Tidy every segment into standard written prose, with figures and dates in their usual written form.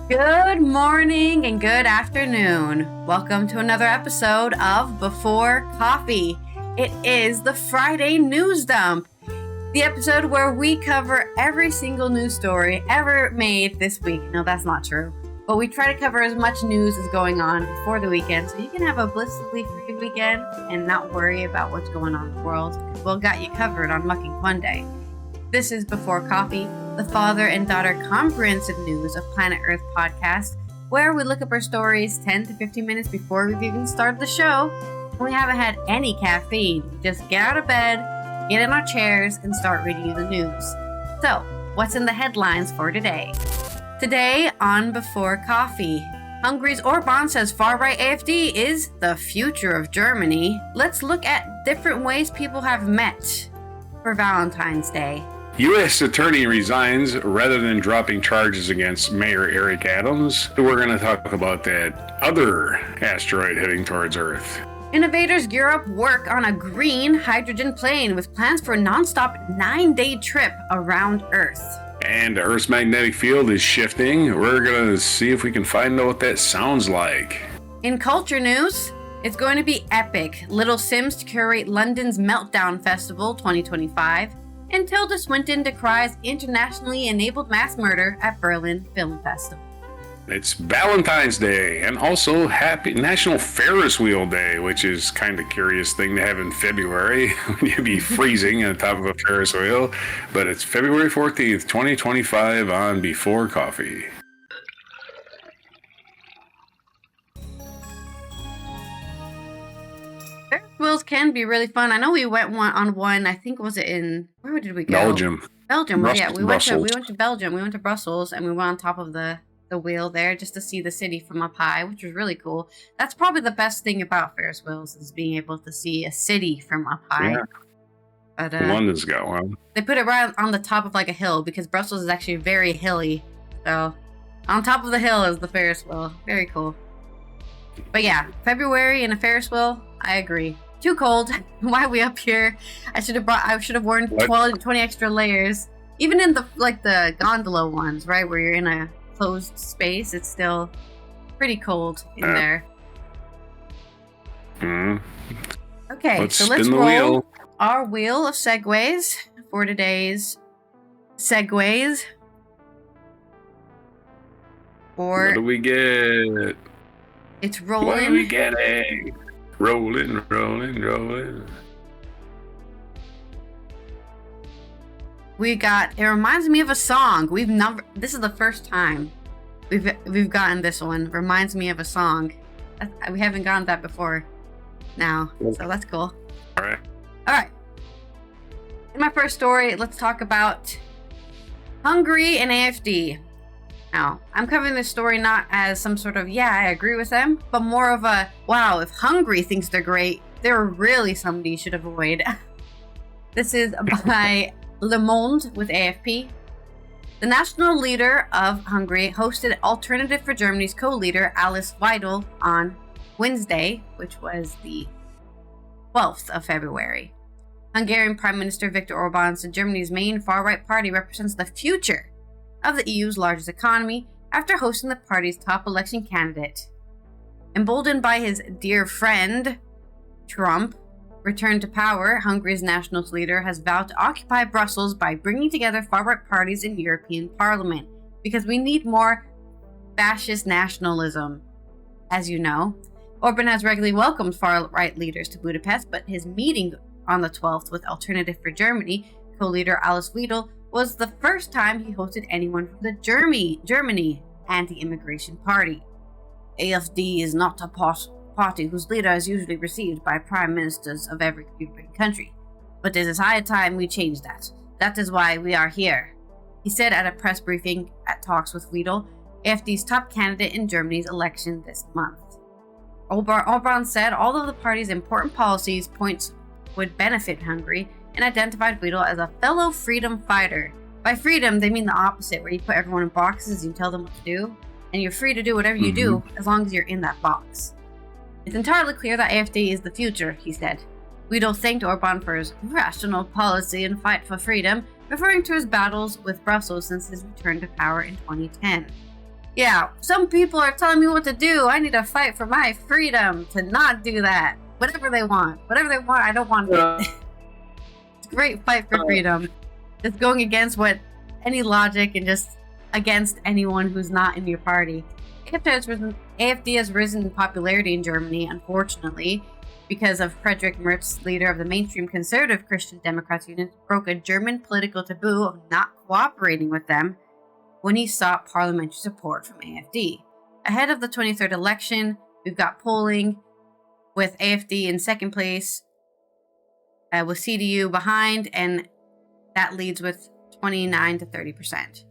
Good morning and good afternoon. Welcome to another episode of Before Coffee. It is the Friday News Dump, the episode where we cover every single news story ever made this week. No, that's not true. But we try to cover as much news as going on before the weekend so you can have a blissfully free weekend and not worry about what's going on in the world. We'll got you covered on Mucking Monday. This is Before Coffee, the father and daughter comprehensive news of Planet Earth podcast, where we look up our stories 10 to 15 minutes before we've even started the show. We haven't had any caffeine. Just get out of bed, get in our chairs, and start reading you the news. So, what's in the headlines for today? Today on Before Coffee, Hungary's Orban says Far Right AFD is the future of Germany. Let's look at different ways people have met for Valentine's Day. U.S. attorney resigns rather than dropping charges against Mayor Eric Adams. We're going to talk about that other asteroid heading towards Earth. Innovators gear up work on a green hydrogen plane with plans for a non-stop 9-day trip around Earth. And Earth's magnetic field is shifting. We're going to see if we can find out what that sounds like. In culture news, it's going to be epic. Little Simz to curate London's Meltdown Festival 2025. And Tilda Swinton decries internationally enabled mass murder at Berlin Film Festival. It's Valentine's Day and also Happy National Ferris Wheel Day, which is kind of a curious thing to have in February when you'd be freezing on top of a Ferris wheel. But it's February 14th, 2025 on Before Coffee. Wheels can be really fun. I know we went on one. I think was it in where did we go? Belgium. Well, yeah, we went to Belgium. We went to Brussels and we went on top of the wheel there just to see the city from up high, which was really cool. That's probably the best thing about Ferris wheels is being able to see a city from up high. Yeah. But London's got one. They put it right on the top of like a hill because Brussels is actually very hilly. So on top of the hill is the Ferris wheel. Very cool. But yeah, February and a Ferris wheel, I agree. Too cold. Why are we up here? I should have worn 20 extra layers. Even in the gondola ones, right, where you're in a closed space, it's still pretty cold in there. Okay, let's roll wheel. Our wheel of segues for today's segues. What do we get? It's rolling. What are we getting? Rolling, rolling, rolling. It reminds me of a song. This is the first time we've gotten this one. Reminds me of a song. We haven't gotten that before now. So that's cool. All right. In my first story, let's talk about Hungary and AFD. Now, I'm covering this story not as some sort of, I agree with them, but more of a, wow, if Hungary thinks they're great, they're really somebody you should avoid. This is by Le Monde with AFP. The national leader of Hungary hosted Alternative for Germany's co-leader Alice Weidel on Wednesday, which was the 12th of February. Hungarian Prime Minister Viktor Orban said Germany's main far-right party represents the future of the EU's largest economy after hosting the party's top election candidate. Emboldened by his dear friend, Trump, returned to power, Hungary's nationalist leader has vowed to occupy Brussels by bringing together far-right parties in European Parliament, because we need more fascist nationalism. As you know, Orban has regularly welcomed far-right leaders to Budapest, but his meeting on the 12th with Alternative for Germany co-leader Alice Weidel was the first time he hosted anyone from the Germany anti-immigration party. AFD is not a party whose leader is usually received by prime ministers of every European country, but it is high time we change that. That is why we are here, he said at a press briefing at talks with Weidel, AFD's top candidate in Germany's election this month. Orban said all of the party's important policies points would benefit Hungary, and identified Weidel as a fellow freedom fighter. By freedom, they mean the opposite, where you put everyone in boxes and you tell them what to do, and you're free to do whatever you do as long as you're in that box. It's entirely clear that AFD is the future, he said. Weidel thanked Orban for his rational policy and fight for freedom, referring to his battles with Brussels since his return to power in 2010. Yeah, some people are telling me what to do. I need to fight for my freedom to not do that. Whatever they want, I don't want it. It's a great fight for freedom. Just going against what any logic and just against anyone who's not in your party. AFD has risen in popularity in Germany, unfortunately, because of Friedrich Merz, leader of the mainstream conservative Christian Democrats Union, broke a German political taboo of not cooperating with them when he sought parliamentary support from AFD. Ahead of the 23rd election, we've got polling with AFD in second place, with CDU behind, and that leads with 29 to 30%.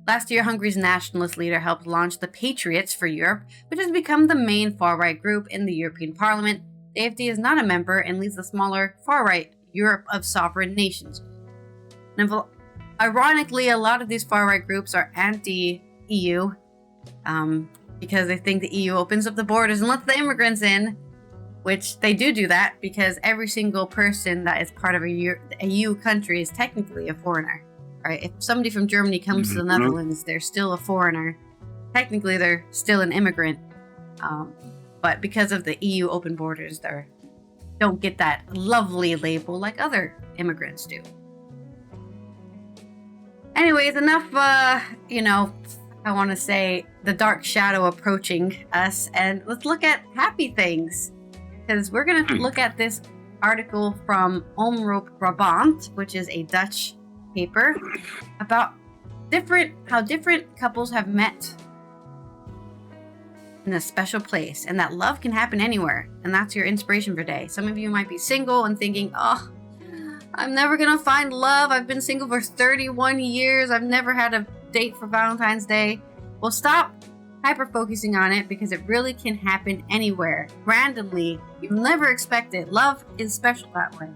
Last year, Hungary's nationalist leader helped launch the Patriots for Europe, which has become the main far-right group in the European Parliament. The AFD is not a member and leads the smaller far-right Europe of sovereign nations. Now, ironically, a lot of these far-right groups are anti-EU because they think the EU opens up the borders and lets the immigrants in, which they do that because every single person that is part of a EU country is technically a foreigner, right? If somebody from Germany comes to the Netherlands, they're still a foreigner. Technically, they're still an immigrant, but because of the EU open borders, they don't get that lovely label like other immigrants do. Anyways, enough, I want to say the dark shadow approaching us, and let's look at happy things. Because we're going to look at this article from Omroep Brabant, which is a Dutch paper, about how different couples have met in a special place, and that love can happen anywhere. And that's your inspiration for today. Some of you might be single and thinking, oh, I'm never going to find love. I've been single for 31 years. I've never had a date for Valentine's Day. Well, stop hyper-focusing on it, because it really can happen anywhere, randomly. You'll never expect it. Love is special that way.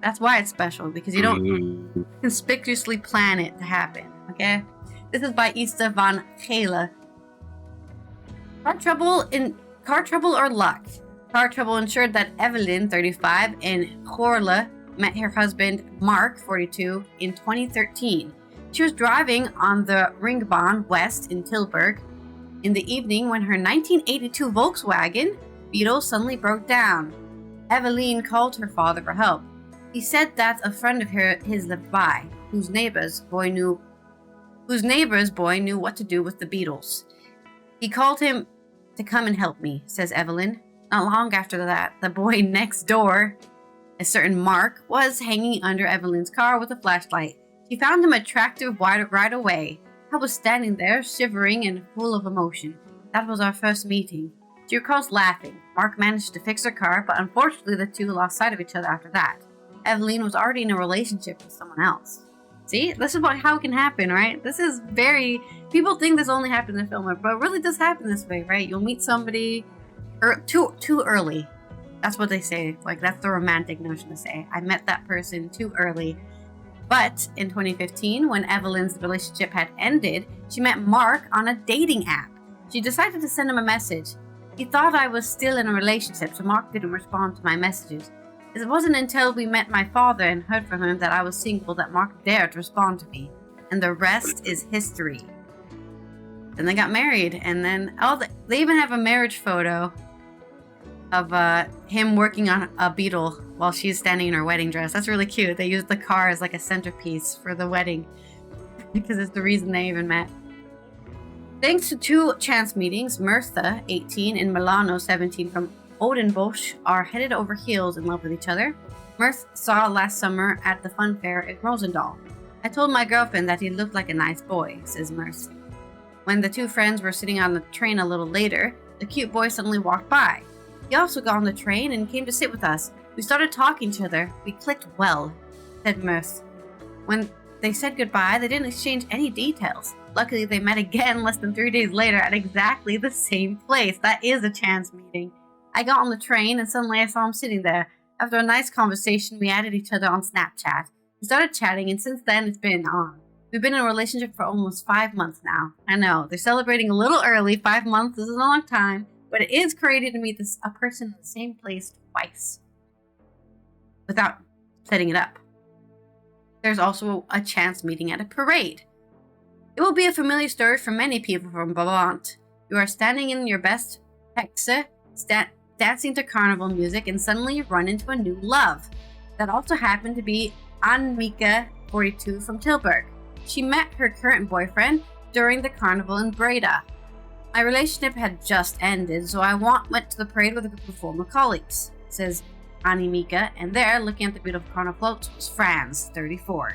That's why it's special, because you don't conspicuously plan it to happen, okay? This is by Ista van Gele. Car trouble or luck? Car trouble ensured that Evelyn, 35, in Goorle met her husband, Mark, 42, in 2013. She was driving on the Ringbaan West in Tilburg in the evening when her 1982 Volkswagen Beetle suddenly broke down. Evelyn called her father for help. He said that a friend of his lived by, whose neighbor's boy knew what to do with the Beetles. He called him to come and help me, says Evelyn. Not long after that, the boy next door, a certain Mark, was hanging under Evelyn's car with a flashlight. She found him attractive right away. I was standing there, shivering and full of emotion. That was our first meeting. She recalls laughing. Mark managed to fix her car, but unfortunately the two lost sight of each other after that. Evelyn was already in a relationship with someone else. See? This is about how it can happen, right? This is very... People think this only happens in film, but it really does happen this way, right? You'll meet somebody too early. That's what they say. Like, that's the romantic notion to say. I met that person too early. But in 2015, when Evelyn's relationship had ended, she met Mark on a dating app. She decided to send him a message. He thought I was still in a relationship, so Mark didn't respond to my messages. It wasn't until we met my father and heard from him that I was single that Mark dared respond to me. And the rest is history. Then they got married, and then they even have a marriage photo of him working on a Beetle while she's standing in her wedding dress. That's really cute. They used the car as like a centerpiece for the wedding because it's the reason they even met. Thanks to two chance meetings, Mirtha, 18, and Milano, 17, from Odenbosch are headed over heels in love with each other. Mirth saw last summer at the fun fair in Roosendaal. I told my girlfriend that he looked like a nice boy, says Mirth. When the two friends were sitting on the train a little later, the cute boy suddenly walked by. He also got on the train and came to sit with us. We started talking to each other. We clicked well, said Mirth. When they said goodbye, they didn't exchange any details. Luckily, they met again less than 3 days later at exactly the same place. That is a chance meeting. I got on the train and suddenly I saw him sitting there. After a nice conversation, we added each other on Snapchat. We started chatting, and since then it's been on. We've been in a relationship for almost 5 months now. I know, they're celebrating a little early. 5 months is a long time, but it is crazy to meet a person in the same place twice without setting it up. There's also a chance meeting at a parade. It will be a familiar story for many people from Brabant. You are standing in your best pekse, dancing to carnival music, and suddenly you run into a new love. That also happened to be Annemieke, 42, from Tilburg. She met her current boyfriend during the carnival in Breda. My relationship had just ended, so I went to the parade with a group of former colleagues, says Annemieke, and there, looking at the beautiful carnival floats, was Frans, 34.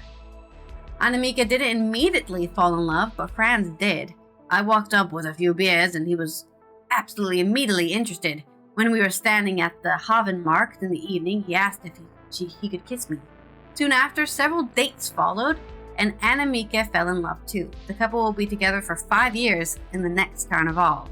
Annemieke didn't immediately fall in love, but Frans did. I walked up with a few beers, and he was absolutely immediately interested. When we were standing at the Havenmarkt in the evening, he asked if he could kiss me. Soon after, several dates followed, and Annemieke fell in love too. The couple will be together for 5 years in the next carnival.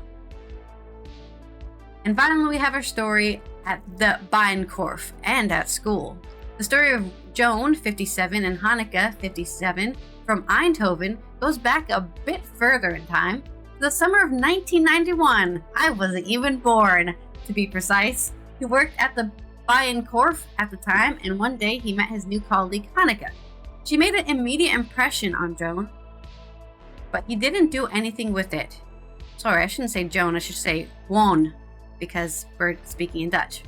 And finally, we have our story at the Bijenkorf and at school. The story of Joan, 57, and Hanneke, 57, from Eindhoven goes back a bit further in time, to the summer of 1991. I wasn't even born, to be precise. He worked at the Bijenkorf at the time, and one day he met his new colleague Hanneke. She made an immediate impression on Joan, but he didn't do anything with it. Sorry, I shouldn't say Joan, I should say Juan, because we're speaking in Dutch.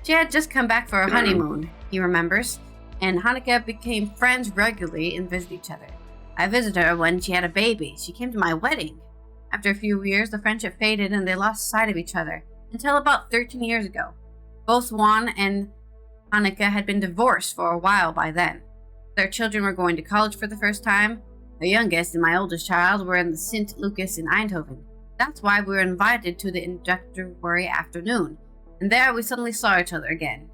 She had just come back for a honeymoon, he remembers, and Hanneke became friends regularly and visited each other. I visited her when she had a baby. She came to my wedding. After a few years, the friendship faded and they lost sight of each other, until about 13 years ago. Both Juan and Hanneke had been divorced for a while by then. Their children were going to college for the first time. The youngest and my oldest child were in the Sint Lucas in Eindhoven. That's why we were invited to the introductory afternoon, and there we suddenly saw each other again.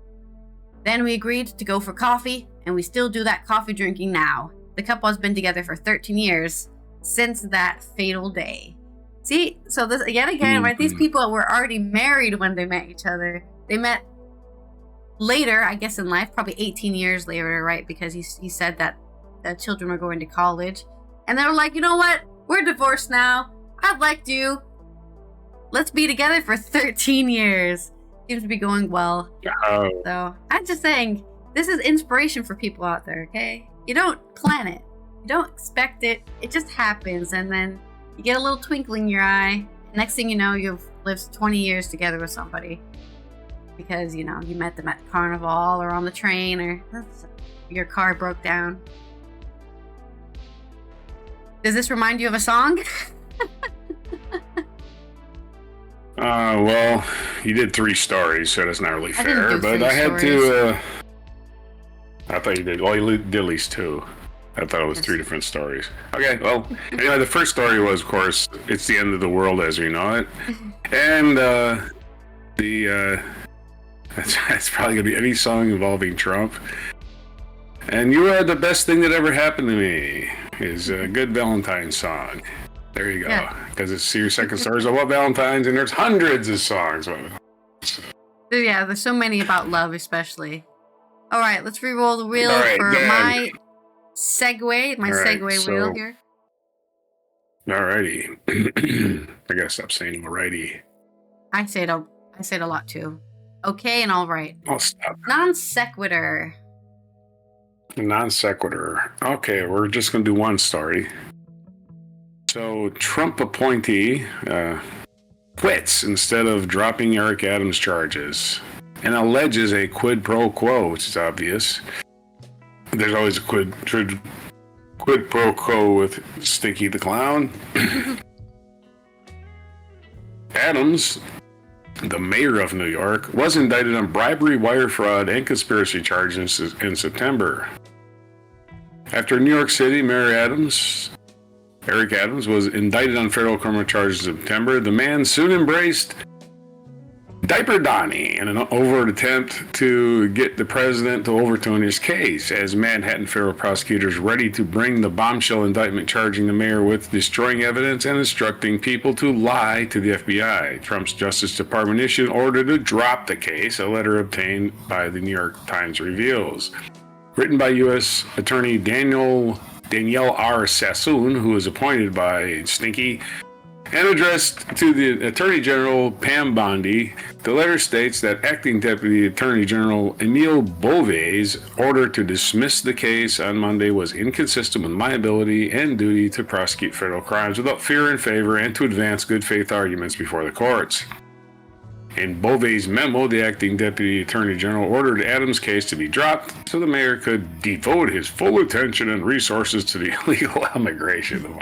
Then we agreed to go for coffee, and we still do that coffee drinking now. The couple has been together for 13 years, since that fatal day. See, so this yet again, right? These people were already married when they met each other. They met later, I guess, in life, probably 18 years later, right? Because he said that the children were going to college. And they were like, you know what? We're divorced now. I've liked you. Let's be together for 13 years. Seems to be going well. So I'm just saying, this is inspiration for people out there, okay? You don't plan it. You don't expect it. It just happens. And then you get a little twinkle in your eye. Next thing you know, you've lived 20 years together with somebody. Because, you know, you met them at the carnival or on the train or your car broke down. Does this remind you of a song? Well, you did 3 stories, so that's not really fair. But I had to. I thought you did. Well, you did at least 2. I thought it was 3 different stories. Okay, well, anyway, the first story was, of course, it's the end of the world as we know it, and that's probably gonna be any song involving Trump. And "You Are the Best Thing That Ever Happened to Me" is a good Valentine song. There you go. Because it's your second story is about Valentines, and there's hundreds of songs. Yeah, there's so many about love, especially. All right, let's re-roll the wheel for my segue. Wheel here. Alrighty. I gotta stop saying alrighty. I say it a lot too. Okay and all right. I'll stop. Non sequitur. Non sequitur. Okay, we're just gonna do one story. So, Trump appointee quits instead of dropping Eric Adams' charges and alleges a quid pro quo, which is obvious. There's always a quid pro quo with Stinky the Clown. Adams, the mayor of New York, was indicted on bribery, wire fraud, and conspiracy charges in September. After New York City Mayor Eric Adams was indicted on federal criminal charges in September, the man soon embraced Diaper Donnie in an overt attempt to get the president to overturn his case, as Manhattan federal prosecutors ready to bring the bombshell indictment charging the mayor with destroying evidence and instructing people to lie to the FBI. Trump's Justice Department issued an order to drop the case, a letter obtained by the New York Times reveals. Written by U.S. Attorney Danielle R. Sassoon, who was appointed by Stinky And addressed to the Attorney General Pam Bondi, the letter states that Acting Deputy Attorney General Emil Bove's order to dismiss the case on Monday was inconsistent with my ability and duty to prosecute federal crimes without fear and favor and to advance good faith arguments before the courts. In Bove's memo, the Acting Deputy Attorney General ordered Adams' case to be dropped so the mayor could devote his full attention and resources to the illegal immigration.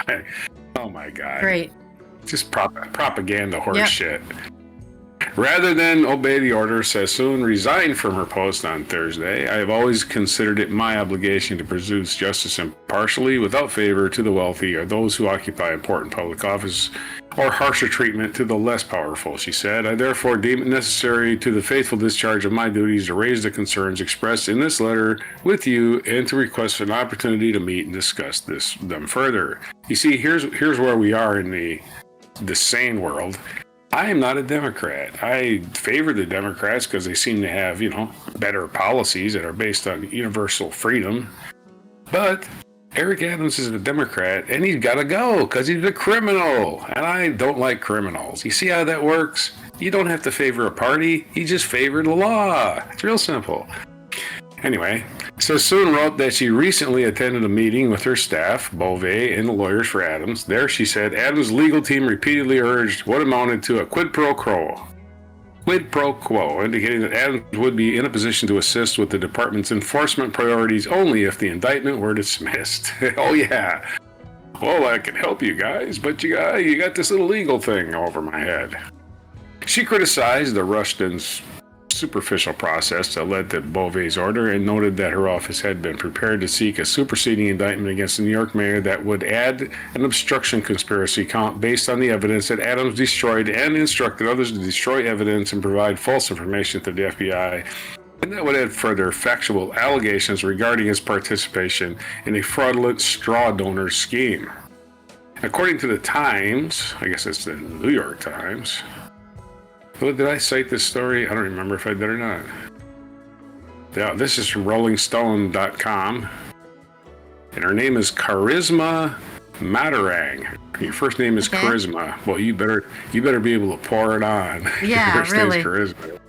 Oh my God. Great. Just propaganda horse shit. Rather than obey the order, Sassoon resigned from her post on Thursday. I have always considered it my obligation to pursue justice impartially, without favor to the wealthy or those who occupy important public office, or harsher treatment to the less powerful, she said. I therefore deem it necessary to the faithful discharge of my duties to raise the concerns expressed in this letter with you and to request an opportunity to meet and discuss them further. You see, here's where we are in the sane world. I am not a Democrat. I favor the Democrats because they seem to have, better policies that are based on universal freedom. But Eric Adams is a Democrat, and he's got to go because he's a criminal. And I don't like criminals. You see how that works? You don't have to favor a party. You just favor the law. It's real simple. Anyway, Sassoon wrote that she recently attended a meeting with her staff, Bove, and the lawyers for Adams. There, she said, Adams' legal team repeatedly urged what amounted to a quid pro quo, indicating that Adams would be in a position to assist with the department's enforcement priorities only if the indictment were dismissed. Oh, yeah. Well, I can help you guys, but you got this little legal thing over my head. She criticized the rushed and superficial process that led to Bove's order and noted that her office had been prepared to seek a superseding indictment against the New York mayor that would add an obstruction conspiracy count based on the evidence that Adams destroyed and instructed others to destroy evidence and provide false information to the FBI, and that would add further factual allegations regarding his participation in a fraudulent straw donor scheme. According to the Times, I guess it's the New York Times. Well, did I cite this story? I don't remember if I did or not. Yeah, this is from RollingStone.com. And her name is Charisma Matarang. Your first name is Charisma. Well, you better be able to pour it on. Yeah, Your first really. name's Charisma.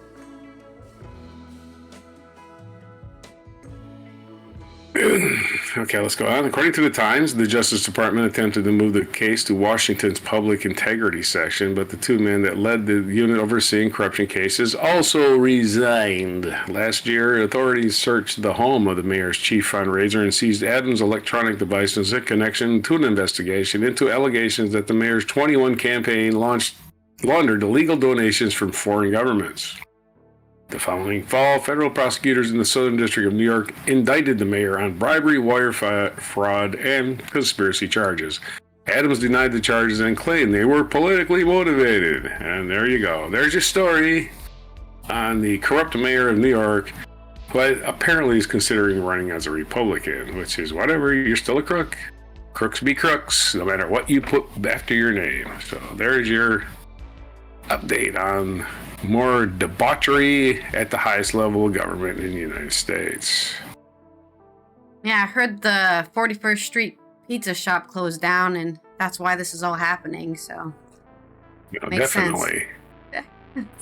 Okay, let's go on. According to the Times, the Justice Department attempted to move the case to Washington's Public Integrity Section, but the two men that led the unit overseeing corruption cases also resigned. Last year, authorities searched the home of the mayor's chief fundraiser and seized Adams' electronic devices in connection to an investigation into allegations that the mayor's 21 campaign laundered illegal donations from foreign governments. The following fall, federal prosecutors in the Southern District of New York indicted the mayor on bribery, wire fraud, and conspiracy charges. Adams denied the charges and claimed they were politically motivated. And there you go. There's your story on the corrupt mayor of New York, but apparently is considering running as a Republican, which is whatever. You're still a crook. Crooks be crooks, no matter what you put after your name. So there's your update on more debauchery at the highest level of government in the United States. Yeah, I heard the 41st Street pizza shop closed down, and that's why this is all happening, so. Makes definitely. Sense.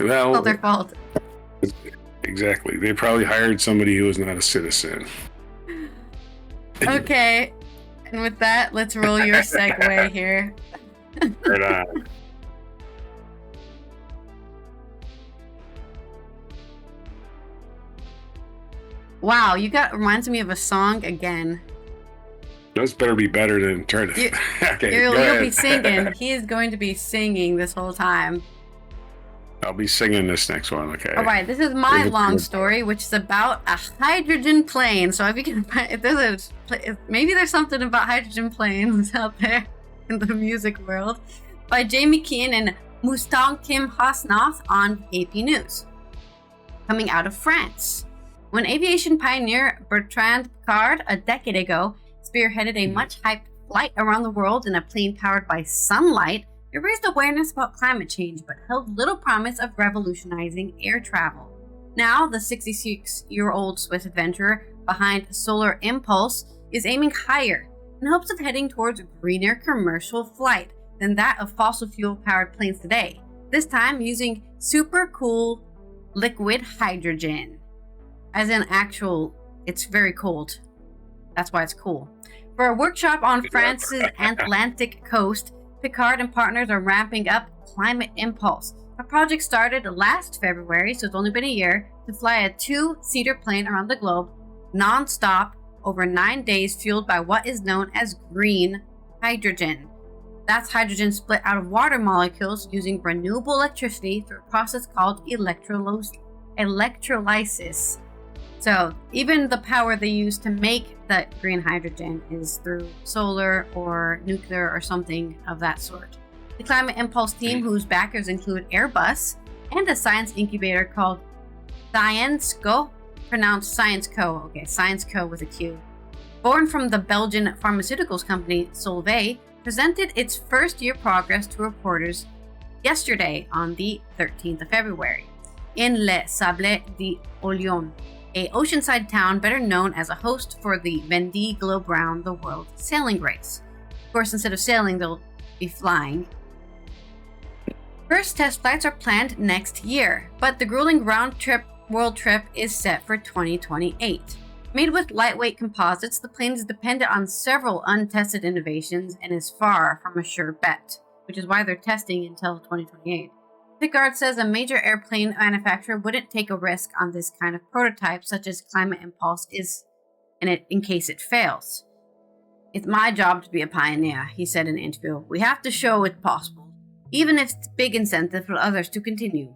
Well, It's their fault. Exactly. They probably hired somebody who was not a citizen. Okay, and with that, let's roll your segue here. Right on. Wow, reminds me of a song again. Those better be better than trying to. Okay, You'll be singing. He is going to be singing this whole time. I'll be singing this next one, okay? All right, this is my long story, which is about a hydrogen plane. So if you can, maybe there's something about hydrogen planes out there in the music world, by Jamie Keane and Mustang Kim Hasnath on AP News. Coming out of France. When aviation pioneer Bertrand Piccard a decade ago spearheaded a much-hyped flight around the world in a plane powered by sunlight, it raised awareness about climate change but held little promise of revolutionizing air travel. Now, the 66-year-old Swiss adventurer behind Solar Impulse is aiming higher in hopes of heading towards greener commercial flight than that of fossil fuel-powered planes today, this time using super cool liquid hydrogen. As in actual, it's very cold. That's why it's cool. For a workshop on France's Atlantic coast, Picard and partners are ramping up Climate Impulse. A project started last February, so it's only been a year, to fly a 2-seater plane around the globe, non-stop, over 9 days, fueled by what is known as green hydrogen. That's hydrogen split out of water molecules using renewable electricity through a process called electrolysis. So even the power they use to make that green hydrogen is through solar or nuclear or something of that sort. The Climate Impulse team, whose backers include Airbus and a science incubator called ScienceCo, pronounced ScienceCo, okay, ScienceCo with a Q, born from the Belgian pharmaceuticals company Solvay, presented its first-year progress to reporters yesterday on the 13th of February in Les Sables d'Olonne, a oceanside town better known as a host for the Vendée Globe Round the World sailing race. Of course, instead of sailing, they'll be flying. First test flights are planned next year, but the grueling world trip is set for 2028. Made with lightweight composites, the plane is dependent on several untested innovations and is far from a sure bet, which is why they're testing until 2028. Picard says a major airplane manufacturer wouldn't take a risk on this kind of prototype, such as Climate Impulse is, in case it fails. It's my job to be a pioneer, he said in an interview. We have to show it's possible, even if it's a big incentive for others to continue.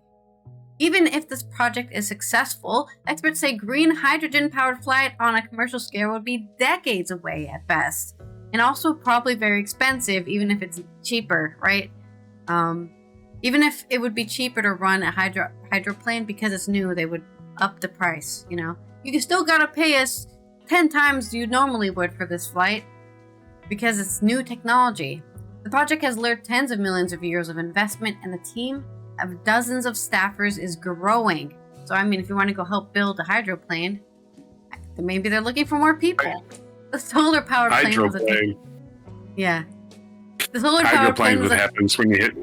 Even if this project is successful, experts say green hydrogen-powered flight on a commercial scale would be decades away at best, and also probably very expensive, even if it's cheaper, right? Even if it would be cheaper to run a hydroplane because it's new, they would up the price, you know? You still gotta pay us 10 times you normally would for this flight because it's new technology. The project has lured tens of millions of euros of investment, and the team of dozens of staffers is growing. So, I mean, if you want to go help build a hydroplane, maybe they're looking for more people. The solar powered plane was yeah. The solar powered plane was happens when you hit.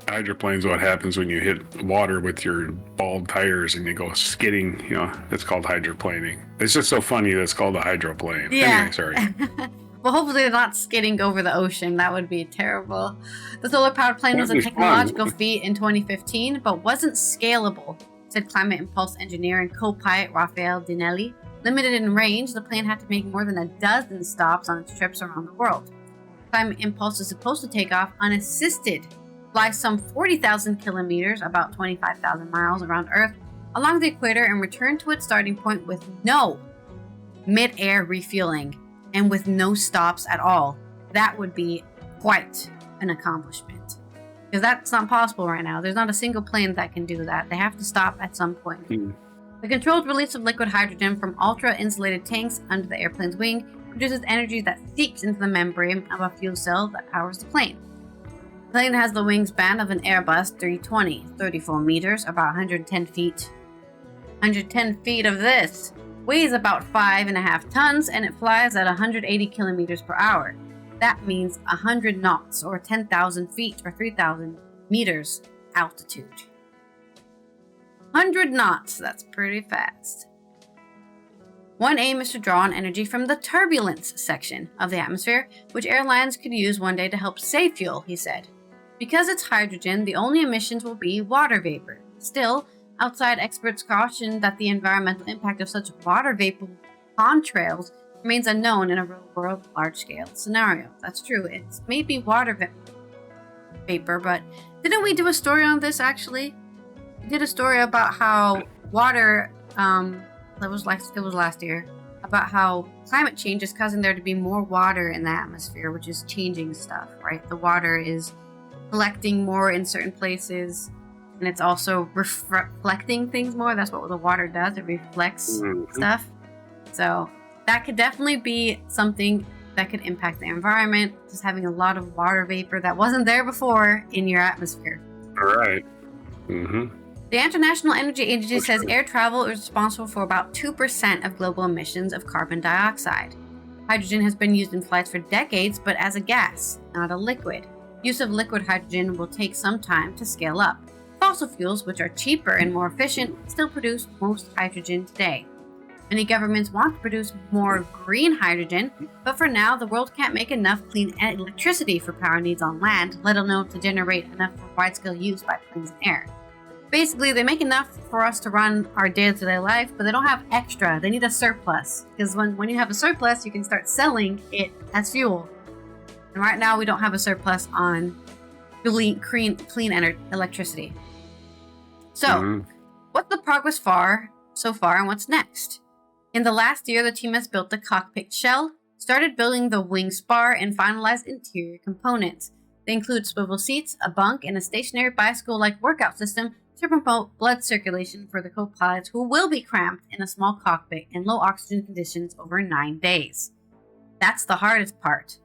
Hydroplane's what happens when you hit water with your bald tires and you go skidding. You know, it's called hydroplaning. It's just so funny that it's called a hydroplane. Yeah. Anyway, sorry. Well, hopefully they're not skidding over the ocean. That would be terrible. The solar-powered plane was a technological feat in 2015, but wasn't scalable, said Climate Impulse engineer and co-pilot Rafael Dinelli. Limited in range, the plane had to make more than a dozen stops on its trips around the world. Climate Impulse is supposed to take off unassisted, fly some 40,000 kilometers, about 25,000 miles around Earth, along the equator, and return to its starting point with no mid-air refueling. And with no stops at all. That would be quite an accomplishment. Because that's not possible right now. There's not a single plane that can do that. They have to stop at some point. The controlled release of liquid hydrogen from ultra-insulated tanks under the airplane's wing produces energy that seeps into the membrane of a fuel cell that powers the plane. The plane has the wingspan of an Airbus 320, 34 meters, about 110 feet. 110 feet of this! Weighs about 5.5 tons, and it flies at 180 kilometers per hour. That means 100 knots, or 10,000 feet, or 3,000 meters altitude. 100 knots, that's pretty fast. One aim is to draw on energy from the turbulence section of the atmosphere, which airlines could use one day to help save fuel, he said. Because it's hydrogen, the only emissions will be water vapor. Still, outside experts caution that the environmental impact of such water vapor contrails remains unknown in a real-world, large-scale scenario. That's true. It's maybe water vapor, but didn't we do a story on this, actually? We did a story about how water, it was last year, about how climate change is causing there to be more water in the atmosphere, which is changing stuff, right? The water is collecting more in certain places, and it's also reflecting things more. That's what the water does. It reflects stuff. So that could definitely be something that could impact the environment, just having a lot of water vapor that wasn't there before in your atmosphere. All right. The International Energy Agency says air travel is responsible for about 2% of global emissions of carbon dioxide. Hydrogen has been used in flights for decades, but as a gas, not a liquid. use of liquid hydrogen will take some time to scale up. Fossil fuels, which are cheaper and more efficient, still produce most hydrogen today. Many governments want to produce more green hydrogen, but for now, the world can't make enough clean electricity for power needs on land, let alone to generate enough for wide-scale use by planes and air. Basically, they make enough for us to run our day-to-day life, but they don't have extra. They need a surplus, because when you have a surplus, you can start selling it as fuel. And right now, we don't have a surplus on clean electricity. So, what's the progress so far, and what's next? In the last year, the team has built the cockpit shell, started building the wing spar, and finalized interior components. They include swivel seats, a bunk, and a stationary bicycle-like workout system to promote blood circulation for the co-pilots who will be cramped in a small cockpit in low oxygen conditions over 9 days. That's the hardest part.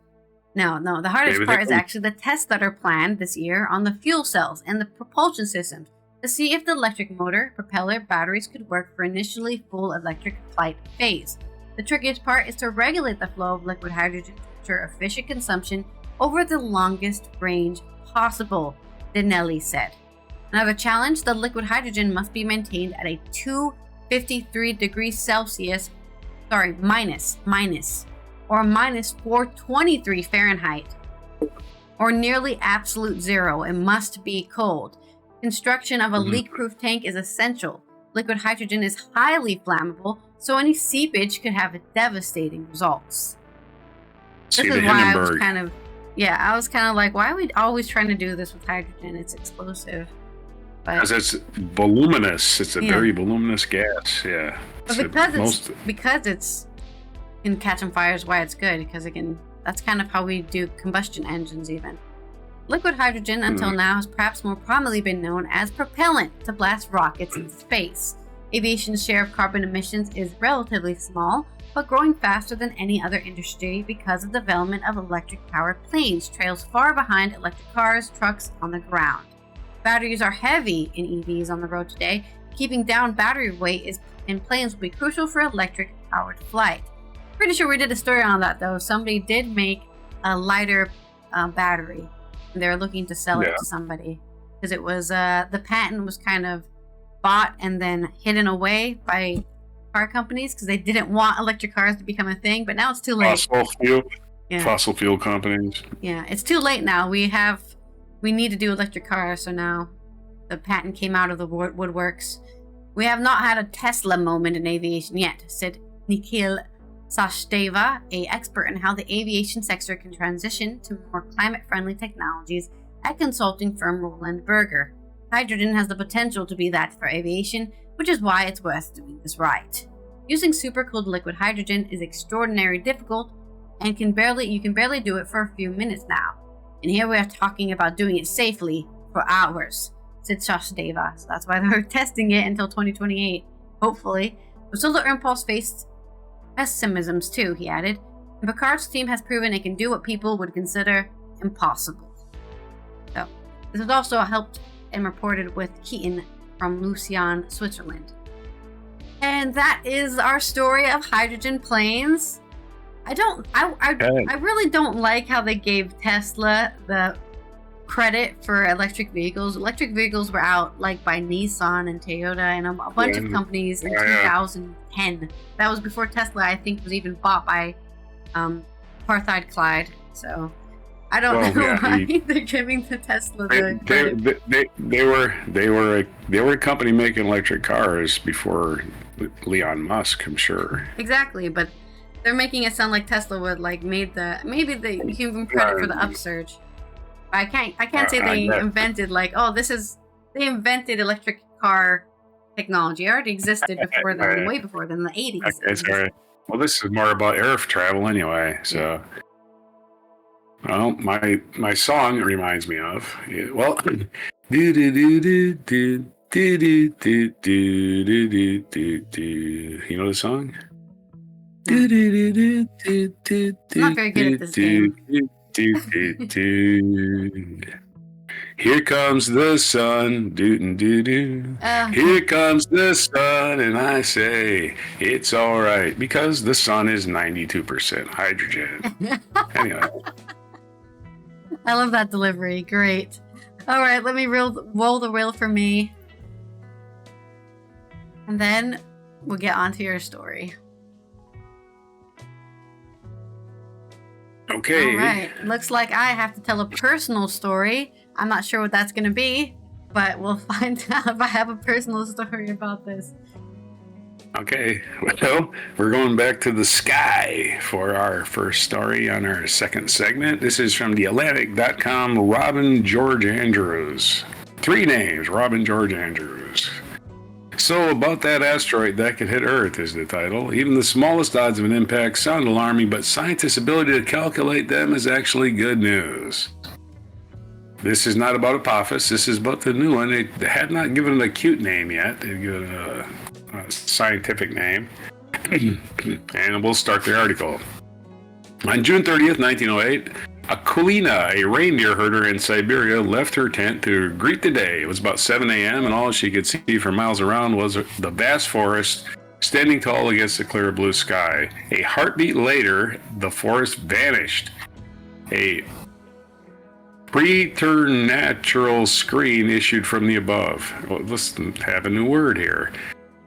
No, the hardest part is actually the tests that are planned this year on the fuel cells and the propulsion systems to see if the electric motor, propeller, batteries could work for initially full electric flight phase. The trickiest part is to regulate the flow of liquid hydrogen to ensure efficient consumption over the longest range possible, Dinelli said. Another challenge, the liquid hydrogen must be maintained at a 253 degrees Celsius, minus, or minus 423 Fahrenheit, or nearly absolute zero. It must be cold. Construction of a leak-proof tank is essential. Liquid hydrogen is highly flammable, so any seepage could have devastating results. This is why I was kind of like, why are we always trying to do this with hydrogen? It's explosive. Because it's voluminous. It's a very voluminous gas. Yeah. But because it's can catch on fire is why it's good. Because again, that's kind of how we do combustion engines even. Liquid hydrogen until now has perhaps more prominently been known as propellant to blast rockets in space. Aviation's share of carbon emissions is relatively small, but growing faster than any other industry because of the development of electric-powered planes trails far behind electric cars, trucks on the ground. Batteries are heavy in EVs on the road today. Keeping down battery weight in planes will be crucial for electric-powered flight. Pretty sure we did a story on that though. Somebody did make a lighter battery. They're looking to sell it to somebody because it was the patent was kind of bought and then hidden away by car companies because they didn't want electric cars to become a thing, but now it's too late. Fossil fuel companies. Yeah, it's too late now. We need to do electric cars, so now the patent came out of the woodworks. We have not had a Tesla moment in aviation yet, said Nikhil Sachdeva, an expert in how the aviation sector can transition to more climate-friendly technologies at consulting firm Roland Berger. Hydrogen has the potential to be that for aviation, which is why it's worth doing this right. Using supercooled liquid hydrogen is extraordinarily difficult and you can barely do it for a few minutes now. And here we are talking about doing it safely for hours, said Sachdeva. So that's why they're testing it until 2028, hopefully. But Solar Impulse faced pessimisms too, he added. And Picard's team has proven it can do what people would consider impossible. So, this was also helped and reported with Keaton from Lucerne, Switzerland. And that is our story of hydrogen planes. I really don't like how they gave Tesla the credit for electric vehicles. Electric vehicles were out like by Nissan and Toyota and a bunch of companies in 2010. That was before Tesla, I think, was even bought by Partheid Clyde. So I don't know why they're giving the Tesla the credit. They were a company making electric cars before Elon Musk, I'm sure. Exactly, but they're making it sound like Tesla would maybe they give them credit for the upsurge. I can't say they invented they invented electric car technology. It already existed before them, way before them, in the 80s. Okay, sorry. Well, this is more about air travel anyway. So, well, my song reminds me of you know the song? I'm not very good at this game. Here comes the sun, doo-doo-doo-doo. Here comes the sun, and I say it's all right because the sun is 92% hydrogen. Anyway. I love that delivery. Great. All right, let me roll the wheel for me. And then we'll get on to your story. Okay. All right. Looks like I have to tell a personal story. I'm not sure what that's going to be, but we'll find out if I have a personal story about this. Okay, well, we're going back to the sky for our first story on our second segment. This is from theatlantic.com, Robin George Andrews. 3 names, Robin George Andrews. So, about that asteroid that could hit Earth is the title. Even the smallest odds of an impact sound alarming, but scientists' ability to calculate them is actually good news. This is not about Apophis, this is about the new one. They had not given it a cute name yet. They've given it a scientific name. And we'll start the article. On June 30th, 1908, Akulina, a reindeer herder in Siberia, left her tent to greet the day. It was about 7 a.m., and all she could see for miles around was the vast forest standing tall against the clear blue sky. A heartbeat later, the forest vanished. A preternatural scream issued from the above. Well, let's have a new word here.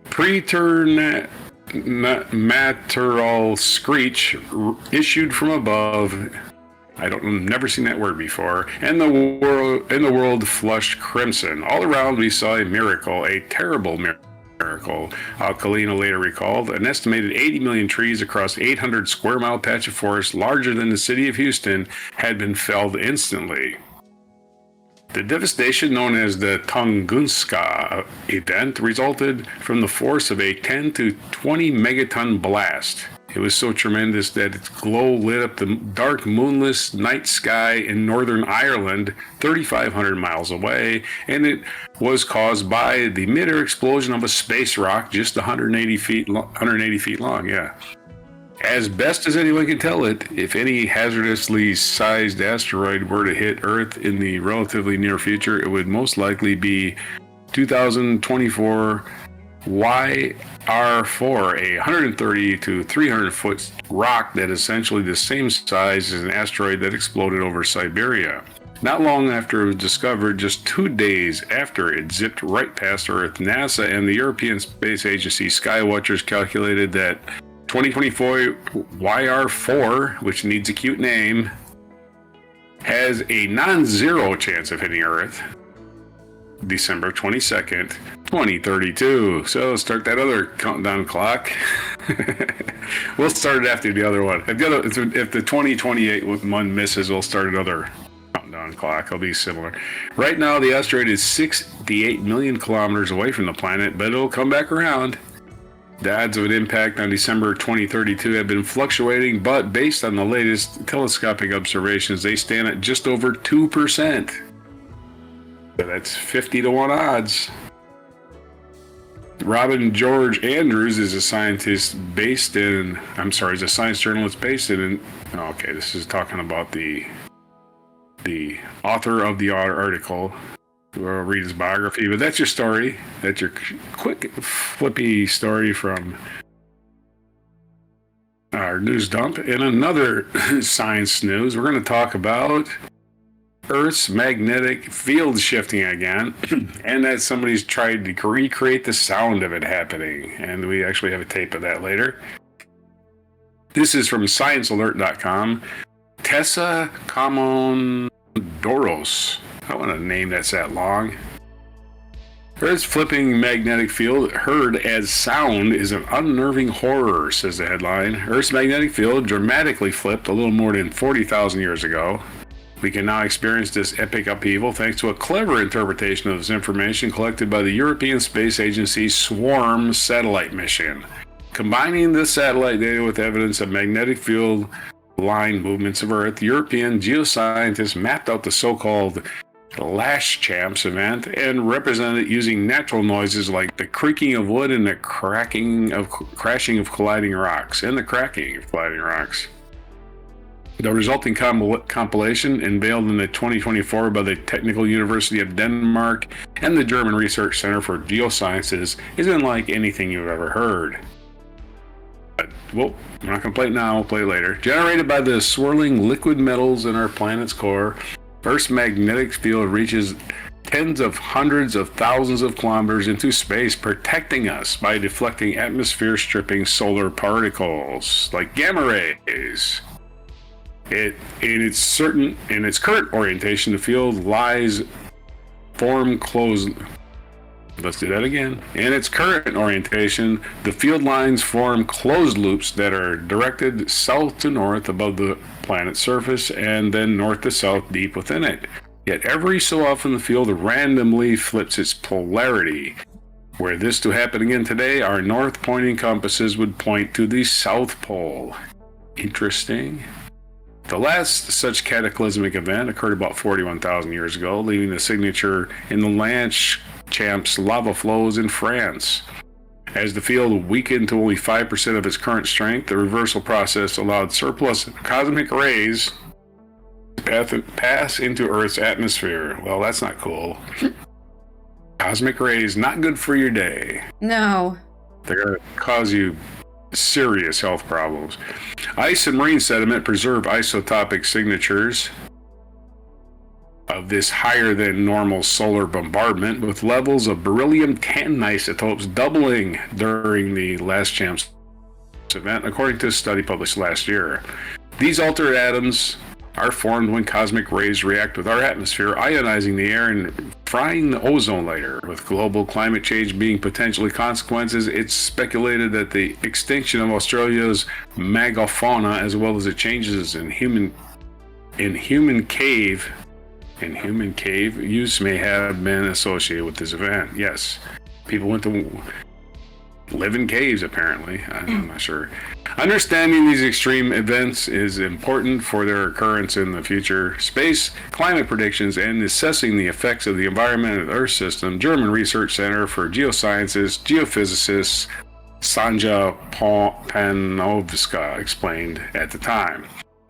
Preternatural screech issued from above. Never seen that word before. And the world flushed crimson. All around we saw a miracle, a terrible miracle. Kalina later recalled, an estimated 80 million trees across 800 square mile patch of forest larger than the city of Houston had been felled instantly. The devastation known as the Tunguska event resulted from the force of a 10 to 20 megaton blast. It was so tremendous that its glow lit up the dark, moonless night sky in northern Ireland, 3,500 miles away, and it was caused by the mid-air explosion of a space rock just 180 feet long. Yeah. As best as anyone can tell it, if any hazardously sized asteroid were to hit Earth in the relatively near future, it would most likely be 2024 YR4, a 130 to 300 foot rock that is essentially the same size as an asteroid that exploded over Siberia. Not long after it was discovered, just 2 days after it zipped right past Earth, NASA and the European Space Agency Skywatchers calculated that 2024 YR4, which needs a cute name, has a non-zero chance of hitting Earth December 22nd, 2032. So start that other countdown clock. We'll start it after the other one. If the 2028 one misses, we'll start another countdown clock. It'll be similar. Right now, the asteroid is 68 million kilometers away from the planet, but it'll come back around. The odds of an impact on December 2032 have been fluctuating, but based on the latest telescopic observations, they stand at just over 2%. So that's 50 to 1 odds. Robin George Andrews is a scientist based in, is a science journalist based in, okay, this is talking about the author of the article. We'll read his biography, but that's your story. That's your quick, flippy story from our news dump. In another science news, we're going to talk about Earth's magnetic field shifting again, and that somebody's tried to recreate the sound of it happening, and we actually have a tape of that later. This is from ScienceAlert.com. Tessa Kamondoros. I want a name that's that long. Earth's flipping magnetic field, heard as sound, is an unnerving horror, says the headline. Earth's magnetic field dramatically flipped a little more than 40,000 years ago. We can now experience this epic upheaval thanks to a clever interpretation of this information collected by the European Space Agency's SWARM satellite mission. Combining the satellite data with evidence of magnetic field line movements of Earth, European geoscientists mapped out the so-called Lash Champs event and represented it using natural noises like the creaking of wood and the crashing of colliding rocks. The resulting compilation, unveiled in the 2024 by the Technical University of Denmark and the German Research Center for Geosciences, is unlike anything you've ever heard. Well, I'm not going to play it now, we'll play it later. Generated by the swirling liquid metals in our planet's core, Earth's magnetic field reaches tens of hundreds of thousands of kilometers into space, protecting us by deflecting atmosphere-stripping solar particles like gamma rays. In its current orientation, the field form closed. Let's do that again. In its current orientation, the field lines form closed loops that are directed south to north above the planet's surface and then north to south deep within it. Yet every so often the field randomly flips its polarity. Were this to happen again today, our north-pointing compasses would point to the South Pole. Interesting. The last such cataclysmic event occurred about 41,000 years ago, leaving the signature in the Longchamps lava flows in France. As the field weakened to only 5% of its current strength, the reversal process allowed surplus cosmic rays pass into Earth's atmosphere. Well, that's not cool. Cosmic rays, not good for your day. No. They're going to cause you serious health problems. Ice and marine sediment preserve isotopic signatures of this higher than normal solar bombardment, with levels of beryllium-10 isotopes doubling during the last chance event, according to a study published last year. These altered atoms are formed when cosmic rays react with our atmosphere, ionizing the air and frying the ozone layer. With global climate change being potentially consequences, it's speculated that the extinction of Australia's megafauna, as well as the changes in human cave use, may have been associated with this event. Yes, people went to live in caves, apparently. I'm not sure. Understanding these extreme events is important for their occurrence in the future. Space climate predictions and assessing the effects of the environment and the Earth system. German Research Center for Geosciences geophysicist Sanja Panovska explained at the time.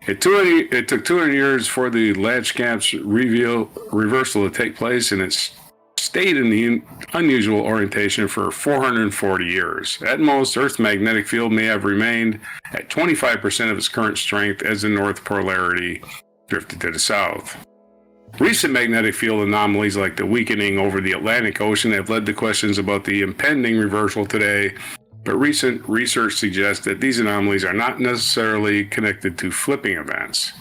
It took 200 years for the Longchamps reversal to take place, and it's stayed in the unusual orientation for 440 years. At most, Earth's magnetic field may have remained at 25% of its current strength as the north polarity drifted to the south. Recent magnetic field anomalies like the weakening over the Atlantic Ocean have led to questions about the impending reversal today, but recent research suggests that these anomalies are not necessarily connected to flipping events.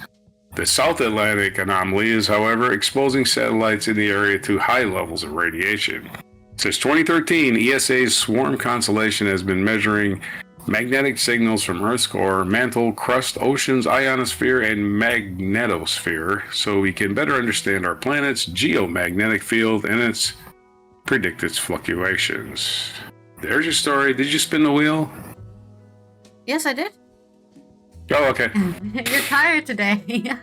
The South Atlantic anomaly is, however, exposing satellites in the area to high levels of radiation. Since 2013, ESA's Swarm constellation has been measuring magnetic signals from Earth's core, mantle, crust, oceans, ionosphere, and magnetosphere, so we can better understand our planet's geomagnetic field and predict its fluctuations. There's your story. Did you spin the wheel? Yes, I did. Oh, okay. You're tired today. Yeah.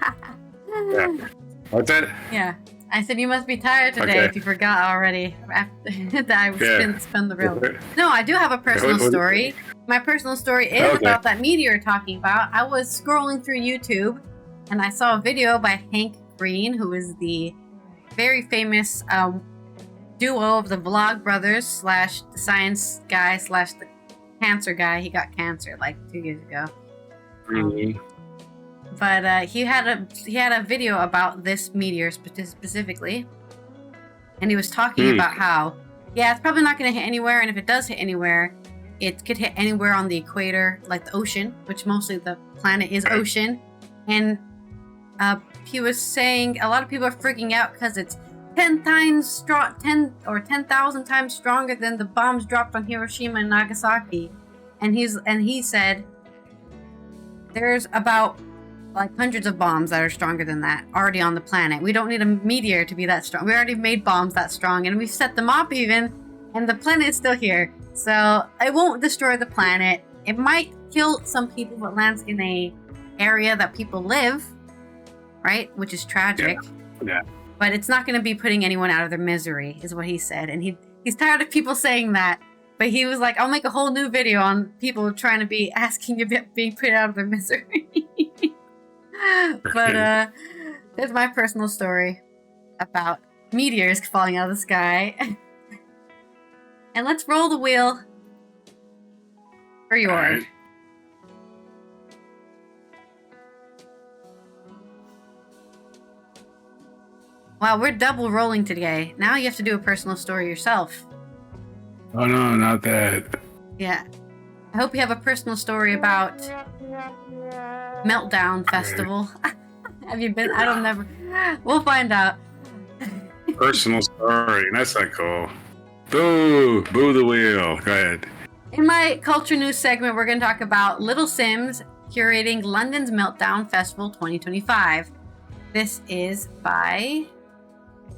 What's that? Yeah. I said you must be tired today if you forgot already after that I spun the wheel. No, I do have a personal story. My personal story is about that meteor you're talking about. I was scrolling through YouTube and I saw a video by Hank Green, who is the very famous duo of the Vlog Brothers / the science guy / the cancer guy. He got cancer like 2 years ago. Mm-hmm. But he had a video about this meteor specifically, and he was talking about how it's probably not going to hit anywhere, and if it does hit anywhere, it could hit anywhere on the equator, like the ocean, which mostly the planet is ocean. And he was saying a lot of people are freaking out because it's 10 or 10,000 times stronger than the bombs dropped on Hiroshima and Nagasaki. And he said there's about like hundreds of bombs that are stronger than that already on the planet. We don't need a meteor to be that strong. We already made bombs that strong, and we've set them up even, and the planet is still here. So it won't destroy the planet. It might kill some people if it lands in a area that people live, right? Which is tragic. Yeah. But it's not going to be putting anyone out of their misery, is what he said. And he's tired of people saying that. But he was like, I'll make a whole new video on people trying to be asking about being put out of their misery. But there's my personal story about meteors falling out of the sky. And let's roll the wheel for yours. Right. Wow, we're double rolling today. Now you have to do a personal story yourself. Oh no, not that. Yeah. I hope you have a personal story about Meltdown Festival. Have you been? I don't never. We'll find out. Personal story. That's not cool. Boo! Boo the wheel. Go ahead. In my culture news segment, we're going to talk about Little Simz curating London's Meltdown Festival 2025. This is by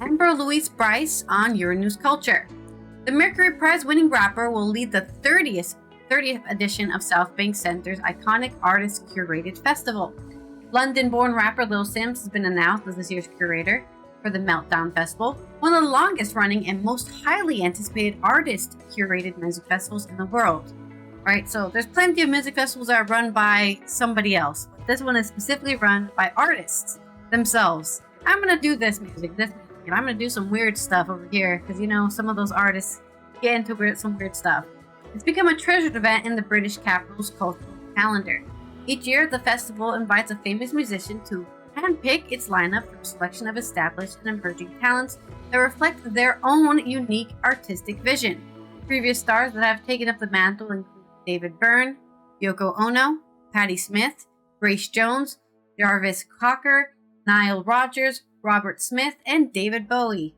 Amber Louise Bryce on Euronews Culture. The Mercury Prize-winning rapper will lead the 30th edition of South Bank Centre's iconic artist-curated festival. London-born rapper Lil Simz has been announced as this year's curator for the Meltdown Festival, one of the longest-running and most highly anticipated artist-curated music festivals in the world. Right, so there's plenty of music festivals that are run by somebody else. This one is specifically run by artists themselves. I'm gonna do this music, and I'm gonna do some weird stuff over here because some of those artists get into some weird stuff. It's become a treasured event in the British capital's cultural calendar. Each year, the festival invites a famous musician to handpick its lineup from a selection of established and emerging talents that reflect their own unique artistic vision. Previous stars that have taken up the mantle include David Byrne, Yoko Ono, Patti Smith, Grace Jones, Jarvis Cocker, Nile Rodgers, Robert Smith, and David Bowie.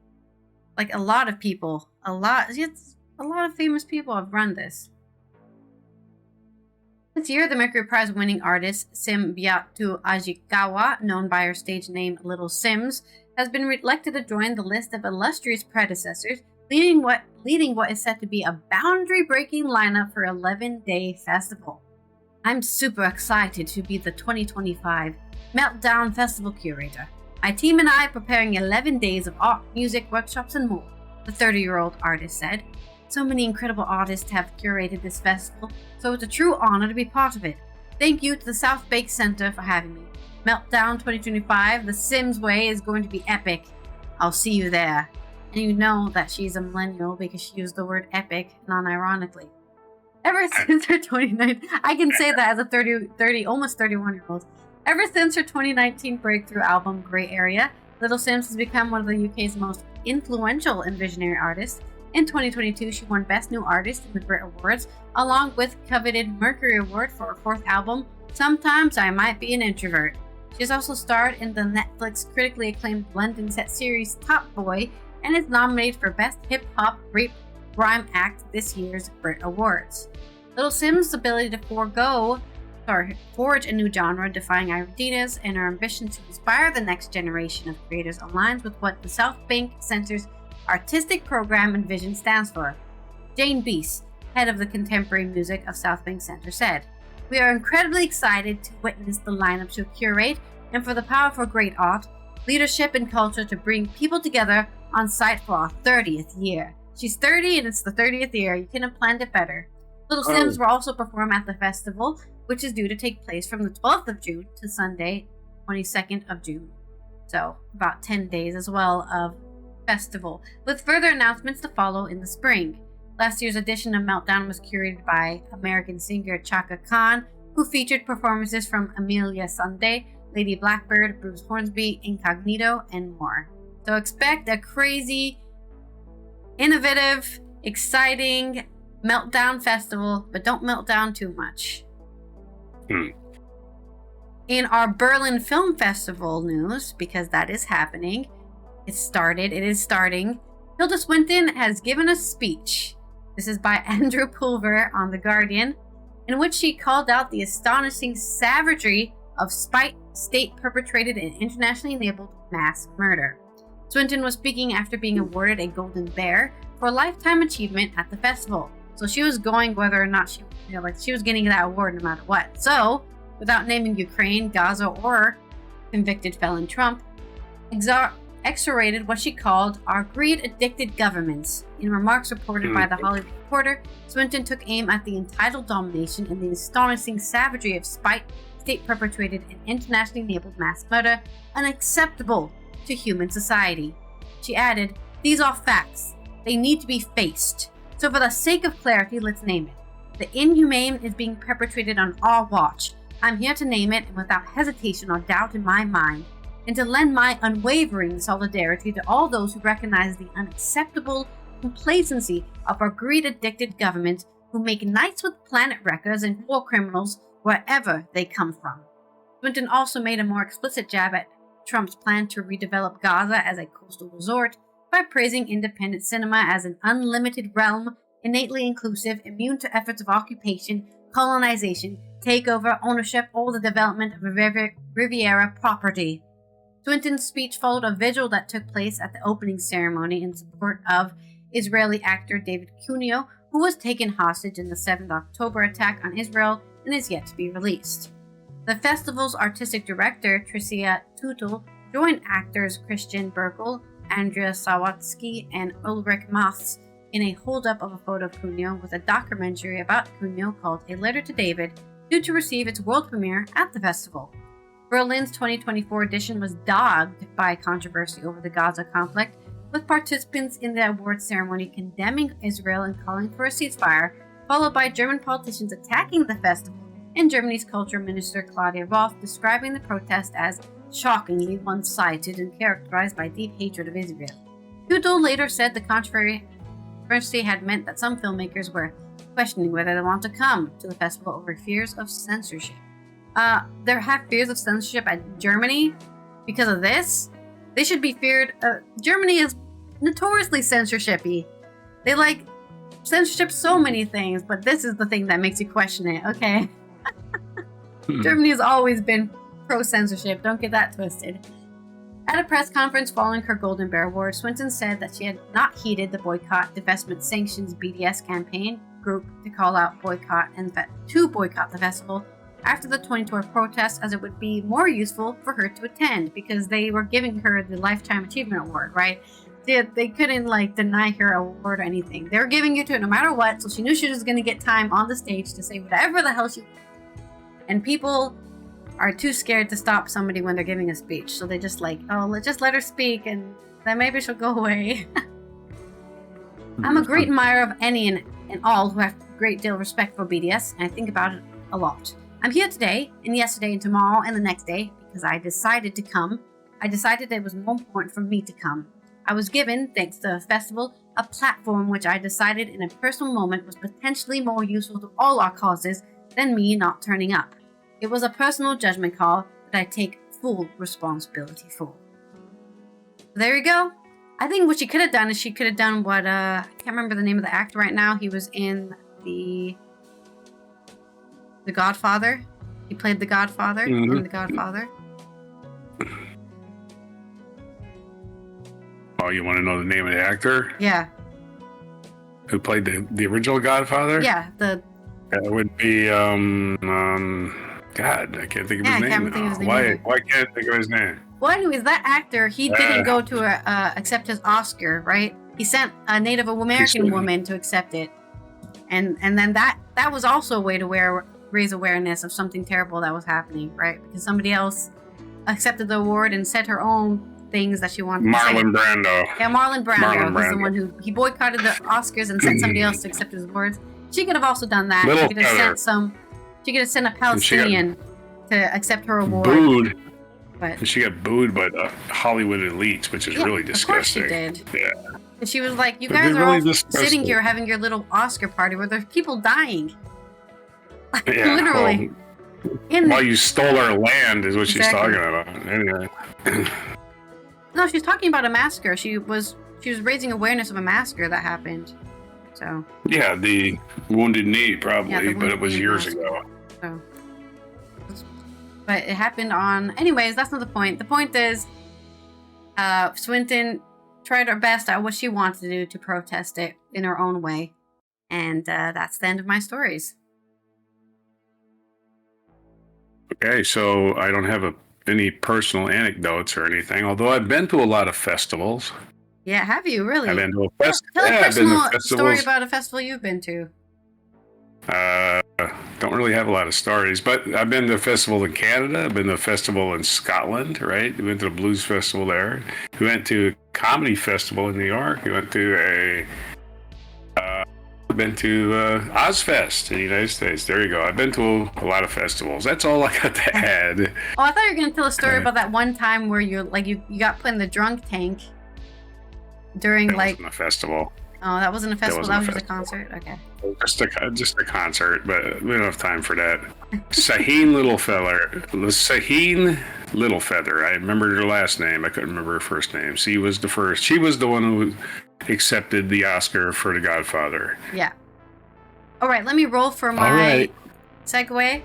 Like a lot of people. A lot of famous people have run this. This year, the Mercury Prize winning artist Simbyatu Ajikawa, known by her stage name Little Simz, has been elected to join the list of illustrious predecessors, leading what is said to be a boundary-breaking lineup for an 11-day festival. I'm super excited to be the 2025 Meltdown Festival curator. My team and I are preparing 11 days of art, music, workshops, and more, the 30-year-old artist said. So many incredible artists have curated this festival, so it's a true honor to be part of it. Thank you to the South Bank Centre for having me. Meltdown 2025, the Simz way is going to be epic. I'll see you there. And you know that she's a millennial because she used the word epic non-ironically. Ever since her 29, I can say that as a 30, almost 31-year-old. Ever since her 2019 breakthrough album Grey Area, Little Simz has become one of the UK's most influential and visionary artists. In 2022, she won Best New Artist in the Brit Awards, along with coveted Mercury Award for her fourth album, Sometimes I Might Be an Introvert. She has also starred in the Netflix critically acclaimed London set series Top Boy and is nominated for Best Hip Hop Rape Rhyme Act this year's Brit Awards. Little Simz' ability to forge a new genre, defying ideas, and her ambition to inspire the next generation of creators aligns with what the South Bank Centre's artistic program and vision stands for. Jane Beese, head of the contemporary music of South Bank Centre, said, "We are incredibly excited to witness the lineup she'll curate and for the power for great art, leadership, and culture to bring people together on site for our 30th year." She's 30 and it's the 30th year. You couldn't have planned it better. Little Simz will also perform at the festival, which is due to take place from the 12th of June to Sunday, 22nd of June. So, about 10 days as well of festival, with further announcements to follow in the spring. Last year's edition of Meltdown was curated by American singer Chaka Khan, who featured performances from Amelia Sunday, Lady Blackbird, Bruce Hornsby, Incognito, and more. So expect a crazy, innovative, exciting Meltdown festival, but don't melt down too much. In our Berlin Film Festival news, because that is happening, it is starting. Tilda Swinton has given a speech. This is by Andrew Pulver on The Guardian, in which she called out the astonishing savagery of state-perpetrated and internationally enabled mass murder. Swinton was speaking after being awarded a Golden Bear for a lifetime achievement at the festival. So she was going whether or not she was getting that award no matter what. So, without naming Ukraine, Gaza, or convicted felon Trump, execrated what she called our greed-addicted governments. In remarks reported by the Hollywood Reporter, Swinton took aim at the entitled domination and the astonishing savagery of state-perpetrated and internationally enabled mass murder, unacceptable to human society. She added, "These are facts. They need to be faced. So for the sake of clarity, let's name it. The inhumane is being perpetrated on our watch. I'm here to name it, and without hesitation or doubt in my mind, and to lend my unwavering solidarity to all those who recognize the unacceptable complacency of our greed-addicted government who make nights with planet wreckers and war criminals wherever they come from. Swinton also made a more explicit jab at Trump's plan to redevelop Gaza as a coastal resort by praising independent cinema as an unlimited realm, innately inclusive, immune to efforts of occupation, colonization, takeover, ownership, or the development of Riviera property. Swinton's speech followed a vigil that took place at the opening ceremony in support of Israeli actor David Cuneo, who was taken hostage in the 7th October attack on Israel and is yet to be released. The festival's artistic director, Tricia Tutel, joined actors Christian Berkel, Andrea Sawatsky, and Ulrich Maths in a hold-up of a photo of Cuneo with a documentary about Cuneo called A Letter to David, due to receive its world premiere at the festival. Berlin's 2024 edition was dogged by controversy over the Gaza conflict, with participants in the awards ceremony condemning Israel and calling for a ceasefire, followed by German politicians attacking the festival, and Germany's culture minister Claudia Roth describing the protest as shockingly one-sided and characterized by deep hatred of Israel. Tutel later said the controversy had meant that some filmmakers were questioning whether they want to come to the festival over fears of censorship. There have fears of censorship at Germany because of this. They should be feared. Germany is notoriously censorshipy. They like censorship so many things, but this is the thing that makes you question it. Okay. Germany has always been pro-censorship. Don't get that twisted. At a press conference following her Golden Bear Award, Swinton said that she had not heeded the Boycott, Divestment, Sanctions BDS campaign group to call out boycott and to boycott the festival after the 2012 protests, as it would be more useful for her to attend because they were giving her the Lifetime Achievement Award, right? They couldn't deny her award or anything. They were giving it to her no matter what, so she knew she was going to get time on the stage to say whatever the hell she wanted. And people are too scared to stop somebody when they're giving a speech, so they just just let her speak and then maybe she'll go away. I'm a great admirer of any and all who have a great deal of respect for BDS, and I think about it a lot. I'm here today, and yesterday, and tomorrow, and the next day, because I decided to come. I decided it was more important for me to come. I was given, thanks to the festival, a platform which I decided in a personal moment was potentially more useful to all our causes than me not turning up. It was a personal judgment call that I take full responsibility for. There you go. I think what she could have done is she could have done what, I can't remember the name of the actor right now. He was in The Godfather. He played the Godfather in The Godfather. Oh, you want to know the name of the actor? Yeah. Who played the original Godfather? Yeah, That would be, God, I can't think of his name now. Why can't I think of his name? Well, anyways, that actor, he didn't go to accept his Oscar, right? He sent a Native American woman to accept it. And then that was also a way to raise awareness of something terrible that was happening, right? Because somebody else accepted the award and said her own things that she wanted to say. Marlon Brando. Yeah, Marlon Brando was the one who he boycotted the Oscars and sent somebody else to accept his awards. She could have also done that. She could have sent a Palestinian to accept her award. Booed. But she got booed by the Hollywood elites, which is really disgusting. Of course she did. Yeah. And she was like, you guys are all sitting here having your little Oscar party where there's people dying. Yeah, literally. While you stole our land is what she's talking about. Anyway. No, she's talking about a massacre. She was raising awareness of a massacre that happened. So. Yeah, the Wounded Knee probably, but it was years ago. So. But it happened on. Anyways, that's not the point. The point is, Swinton tried her best at what she wanted to do to protest it in her own way, and that's the end of my stories. Okay, so I don't have any personal anecdotes or anything, although I've been to a lot of festivals. Yeah, have you really? I've been to a festival. Tell a personal story about a festival you've been to. Don't really have a lot of stories, but I've been to a festival in Canada. I've been to a festival in Scotland, right? We went to the blues festival there. We went to a comedy festival in New York. We went to a I've been to Ozfest in the United States. There you go. I've been to a lot of festivals. That's all I got to add. Oh, I thought you were gonna tell a story about that one time where you got put in the drunk tank during that wasn't a festival. Oh, that wasn't a festival. That was just a concert. Okay. Just a concert, but we don't have time for that. Saheen Littlefeather. I remembered her last name. I couldn't remember her first name. She was the first. She was the one who accepted the Oscar for The Godfather. Yeah. All right, let me roll for my segue.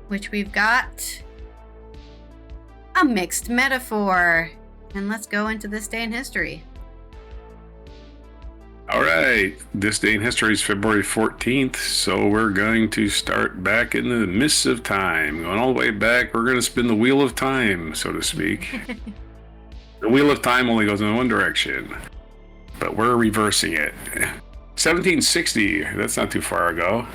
Which we've got a mixed metaphor. And let's go into this day in history. All right. This day in history is February 14th. So we're going to start back in the mists of time. Going all the way back, we're going to spin the wheel of time, so to speak. The wheel of time only goes in one direction, but we're reversing it. 1760, that's not too far ago.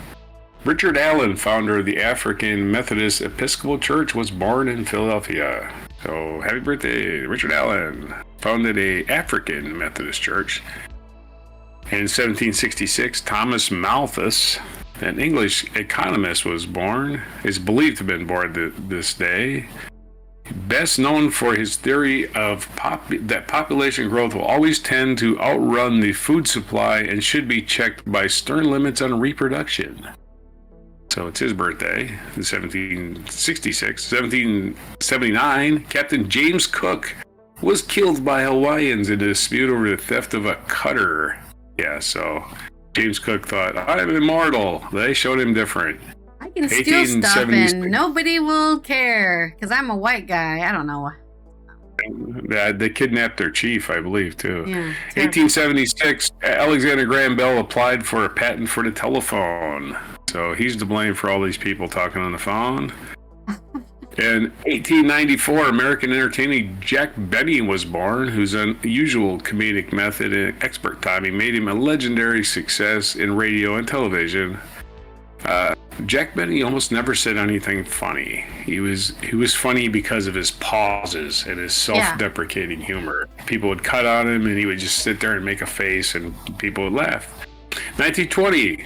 Richard Allen, founder of the African Methodist Episcopal Church, was born in Philadelphia. So happy birthday, Richard Allen. Founded a African Methodist church. In 1766, Thomas Malthus, an English economist, was born. Is believed to have been born this day. Best known for his theory of that population growth will always tend to outrun the food supply and should be checked by stern limits on reproduction. So it's his birthday, in 1766. 1779, Captain James Cook was killed by Hawaiians in a dispute over the theft of a cutter. Yeah, so James Cook thought, I'm immortal. They showed him different. I can steal stuff and nobody will care, because I'm a white guy. I don't know. They kidnapped their chief, I believe, too. Yeah, 1876, Alexander Graham Bell applied for a patent for the telephone. So he's to blame for all these people talking on the phone. In 1894, American entertainer Jack Benny was born, whose unusual comedic method and expert timing made him a legendary success in radio and television. Jack Benny almost never said anything funny. He was funny because of his pauses and his self-deprecating humor. People would cut on him and he would just sit there and make a face and people would laugh. 1920,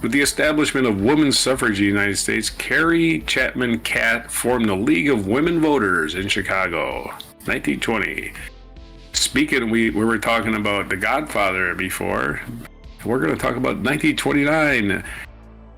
with the establishment of women's suffrage in the United States, Carrie Chapman Catt formed the League of Women Voters in Chicago. 1920. Speaking, we were talking about The Godfather before. We're going to talk about 1929.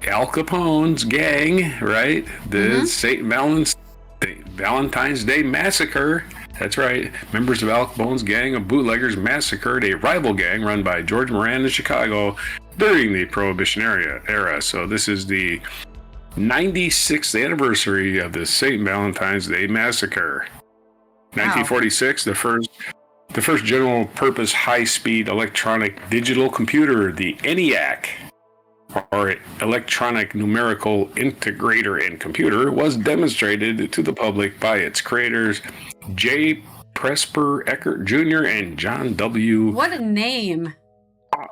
Al Capone's gang, right? The St. Valentine's Day Massacre. That's right. Members of Al Capone's gang of bootleggers massacred a rival gang run by George Moran in Chicago during the Prohibition era. So this is the 96th anniversary of the St. Valentine's Day Massacre. Wow. 1946, the first general-purpose high-speed electronic digital computer, the ENIAC, or Electronic Numerical Integrator and Computer, was demonstrated to the public by its creators, J. Presper Eckert Jr. and John W. What a name.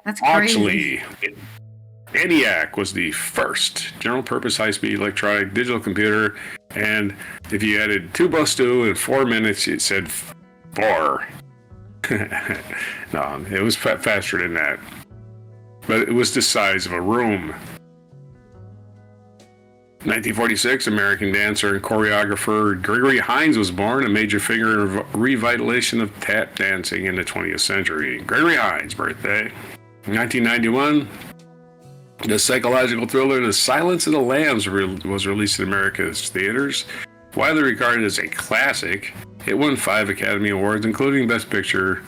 That's crazy. Actually, ENIAC was the first general-purpose high-speed electronic digital computer, and if you added 2 + 2 in 4 minutes, it said 4. No, it was faster than that. But it was the size of a room. 1946, American dancer and choreographer Gregory Hines was born, a major figure in the revitalization of tap dancing in the 20th century. Gregory Hines' birthday. 1991, the psychological thriller The Silence of the Lambs was released in America's theaters. Widely regarded as a classic, it won 5 Academy Awards, including Best Picture,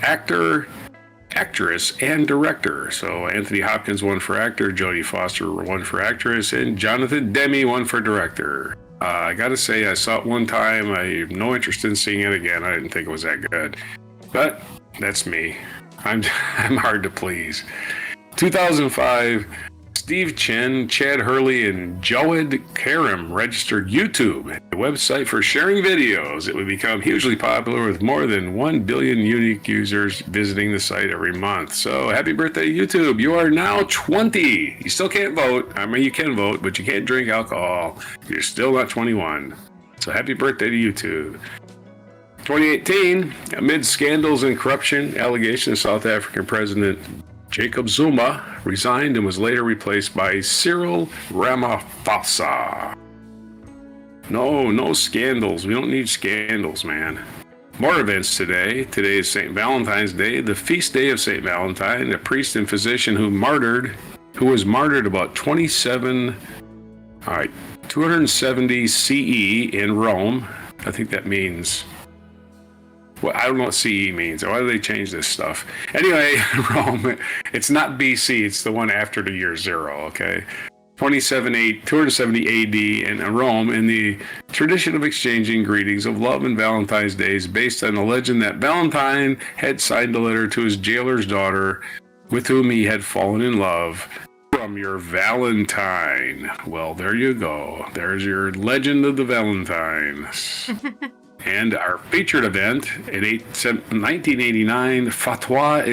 Actor, Actress, and Director. So Anthony Hopkins won for actor, Jodie Foster won for actress, and Jonathan Demme won for director. I gotta say, I saw it one time. I have no interest in seeing it again. I didn't think it was that good. But that's me. I'm hard to please. 2005, Steve Chen, Chad Hurley, and Jawed Karim registered YouTube, a website for sharing videos. It would become hugely popular with more than 1 billion unique users visiting the site every month. So happy birthday, YouTube. You are now 20. You still can't vote. I mean, you can vote, but you can't drink alcohol. You're still not 21. So happy birthday to YouTube. 2018, amid scandals and corruption allegations, South African President Jacob Zuma resigned and was later replaced by Cyril Ramaphosa. No scandals. We don't need scandals, man. More events today. Today is St. Valentine's Day, the feast day of St. Valentine, a priest and physician who was martyred about 270 CE in Rome. I think that means, well, I don't know what CE means. Why do they change this stuff? Anyway, Rome, it's not BC, it's the one after the year zero, okay? 270 AD in Rome, in the tradition of exchanging greetings of love and Valentine's Days, based on the legend that Valentine had signed a letter to his jailer's daughter, with whom he had fallen in love. From your Valentine. Well, there you go. There's your legend of the Valentines. And our featured event in 1989, fatwa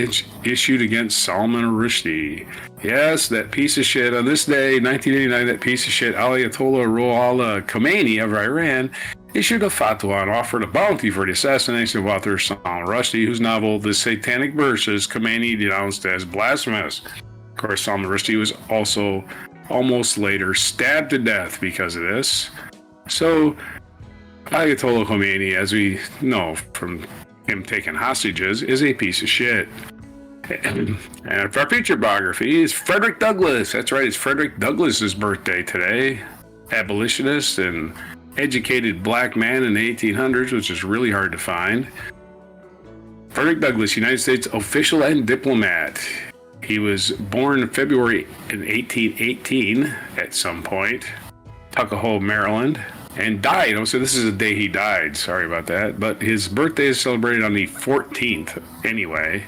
issued against Salman Rushdie. Yes, that piece of shit. On this day, 1989, that piece of shit, Ayatollah Ruhollah Khomeini of Iran, issued a fatwa and offered a bounty for the assassination of author Salman Rushdie, whose novel, The Satanic Verses, Khomeini denounced as blasphemous. Of course, Salman Rushdie was also almost later stabbed to death because of this. So, Ayatollah Khomeini, as we know from him taking hostages, is a piece of shit. And our featured biography is Frederick Douglass. That's right, it's Frederick Douglass's birthday today. Abolitionist and educated black man in the 1800s, which is really hard to find. Frederick Douglass, United States official and diplomat. He was born in February in 1818 at some point, Tuckahoe, Maryland, and died. So this is the day he died. Sorry about that. But his birthday is celebrated on the 14th anyway.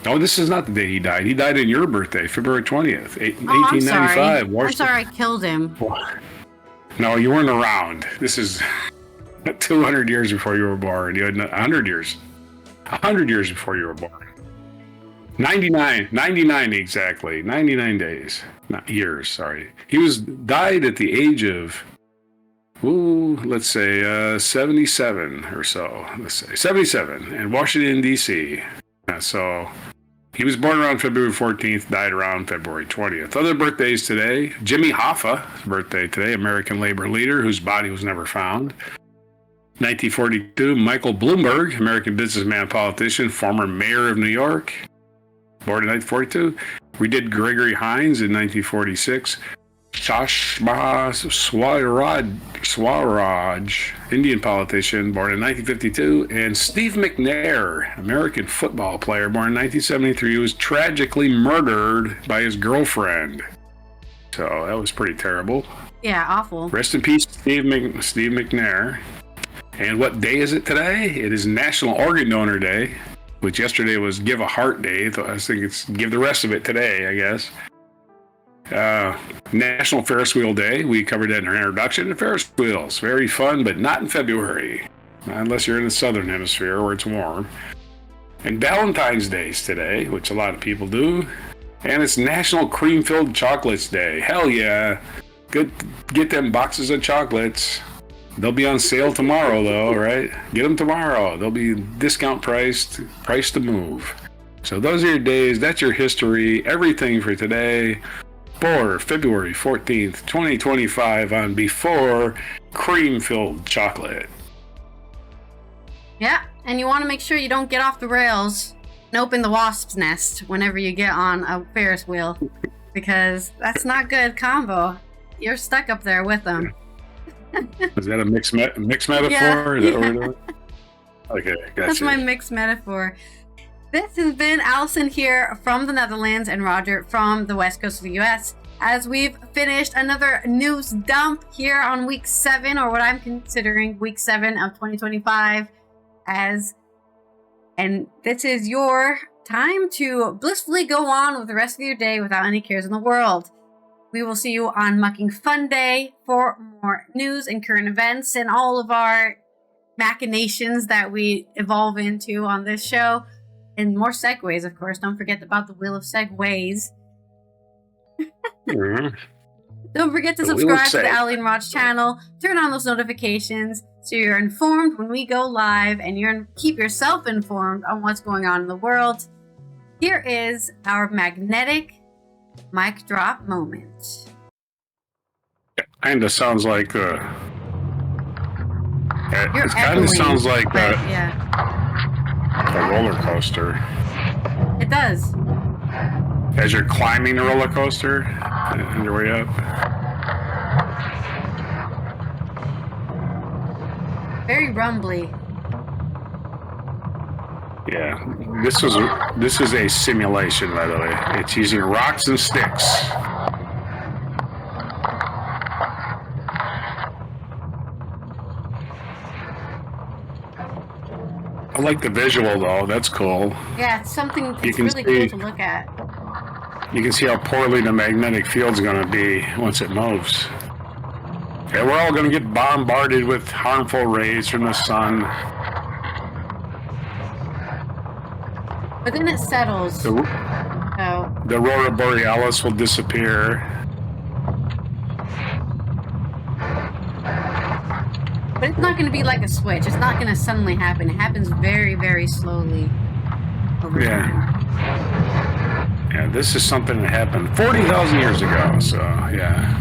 No, this is not the day he died. He died on your birthday, February 20th, 1895. I'm sorry, I killed him. No, you weren't around. This is 200 years before you were born. You had 100 years. 100 years before you were born. 99 exactly. 99 days. Not years, sorry. He died at the age of, let's say 77 or so. Let's say 77 in Washington, D.C. So he was born around February 14th, died around February 20th. Other birthdays today, Jimmy Hoffa's birthday today, American labor leader whose body was never found. 1942, Michael Bloomberg, American businessman, politician, former mayor of New York. Born in 1942. We did Gregory Hines in 1946. Shashma Swaraj, Indian politician, born in 1952. And Steve McNair, American football player, born in 1973, who was tragically murdered by his girlfriend. So that was pretty terrible. Yeah, awful. Rest in peace, Steve McNair. And what day is it today? It is National Organ Donor Day, which yesterday was Give a Heart Day. I think it's give the rest of it today, I guess. National Ferris Wheel Day. We covered that in our introduction to Ferris wheels. Very fun, but not in February. Not unless you're in the southern hemisphere where it's warm. And Valentine's Day is today, which a lot of people do. And it's National Cream-Filled Chocolates Day. Hell yeah. Good, get them boxes of chocolates. They'll be on sale tomorrow, though, right? Get them tomorrow. They'll be discount priced, price to move. So those are your days. That's your history. Everything for today. For February 14th, 2025 on Before Cream-Filled Chocolate. Yeah, and you want to make sure you don't get off the rails and open the wasp's nest whenever you get on a Ferris wheel, because that's not good combo. You're stuck up there with them. Is that a mixed metaphor? Yeah, Is that what we're doing? Okay, gotcha. That's my mixed metaphor. This has been Allison here from the Netherlands and Roger from the West Coast of the US, as we've finished another news dump here on week 7, or what I'm considering week 7 of 2025, and this is your time to blissfully go on with the rest of your day without any cares in the world. We will see you on Mucking Fun Day for more news and current events and all of our machinations that we evolve into on this show. And more segues, of course. Don't forget about the Wheel of Segues. Mm-hmm. Don't forget to But we will subscribe to the say- Allie and Raj channel. Turn on those notifications so you're informed when we go live, and keep yourself informed on what's going on in the world. Here is our magnetic mic drop moment. Kind of sounds like You're it kind echoing, of sounds like but yeah, a roller coaster. it does. As you're climbing the roller coaster on your way up. Very rumbly. Yeah, this is a simulation, by the way. It's using rocks and sticks. I like the visual though. That's cool. Yeah, it's something. You It's can really see- cool to look at. You can see how poorly the magnetic field's going to be once it moves. Yeah, we're all going to get bombarded with harmful rays from the sun. But then it settles. The, So the aurora borealis will disappear. but it's not going to be like a switch. It's not going to suddenly happen. It happens very, very slowly over time. Yeah, this is something that happened 40,000 years ago, so yeah.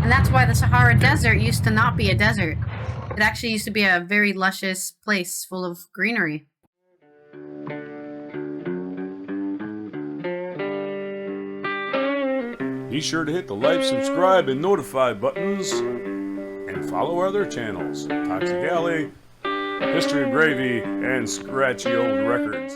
And that's why the Sahara Desert used to not be a desert. It actually used to be a very luscious place full of greenery. Be sure to hit the like, subscribe, and notify buttons, and follow our other channels, Toxic Alley, History of Gravy, and Scratchy Old Records.